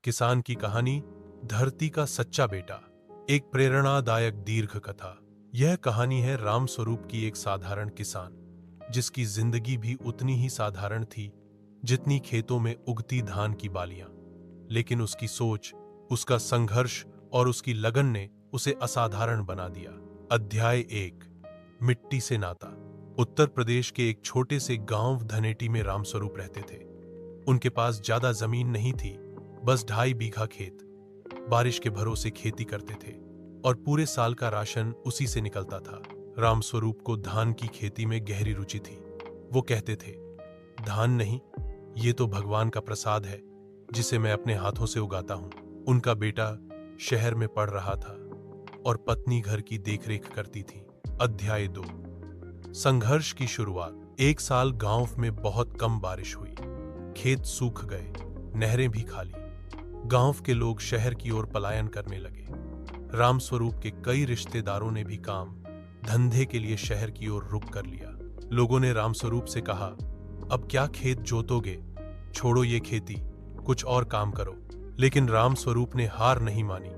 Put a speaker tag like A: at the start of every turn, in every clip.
A: किसान की कहानी, धरती का सच्चा बेटा। एक प्रेरणादायक दीर्घ कथा। यह कहानी है रामस्वरूप की, एक साधारण किसान जिसकी जिंदगी भी उतनी ही साधारण थी जितनी खेतों में उगती धान की बालियां। लेकिन उसकी सोच, उसका संघर्ष और उसकी लगन ने उसे असाधारण बना दिया। अध्याय 1, मिट्टी से नाता। उत्तर प्रदेश के एक छोटे से गांव धनेटी में रामस्वरूप रहते थे। उनके पास ज्यादा जमीन नहीं थी, बस 2.5 बीघा खेत। बारिश के भरोसे खेती करते थे और पूरे साल का राशन उसी से निकलता था। रामस्वरूप को धान की खेती में गहरी रुचि थी। वो कहते थे, धान नहीं, ये तो भगवान का प्रसाद है जिसे मैं अपने हाथों से उगाता हूं। उनका बेटा शहर में पढ़ रहा था और पत्नी घर की देखरेख करती थी। अध्याय 2, संघर्ष की शुरुआत। एक साल गांव में बहुत कम बारिश हुई। खेत सूख गए, नहरें भी खाली। गांव के लोग शहर की ओर पलायन करने लगे। रामस्वरूप के कई रिश्तेदारों ने भी काम धंधे के लिए शहर की ओर रुख कर लिया। लोगों ने रामस्वरूप से कहा, अब क्या खेत जोतोगे, छोड़ो ये खेती, कुछ और काम करो। लेकिन रामस्वरूप ने हार नहीं मानी।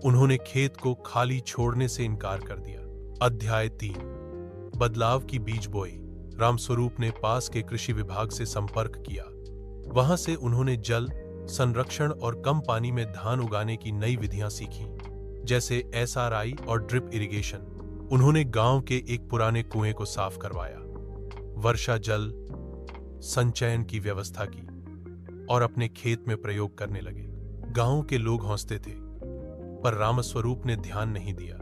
A: उन्होंने खेत को खाली छोड़ने से इनकार कर दिया। अध्याय 3, बदलाव की बीज बोई। रामस्वरूप ने पास के कृषि विभाग से संपर्क किया। वहां से उन्होंने जल संरक्षण और कम पानी में धान उगाने की नई विधियां सीखी, जैसे SRI और ड्रिप इरिगेशन। उन्होंने गांव के एक पुराने कुएं को साफ करवाया, वर्षा जल संचयन की व्यवस्था की और अपने खेत में प्रयोग करने लगे। गांव के लोग हंसते थे, पर रामस्वरूप ने ध्यान नहीं दिया।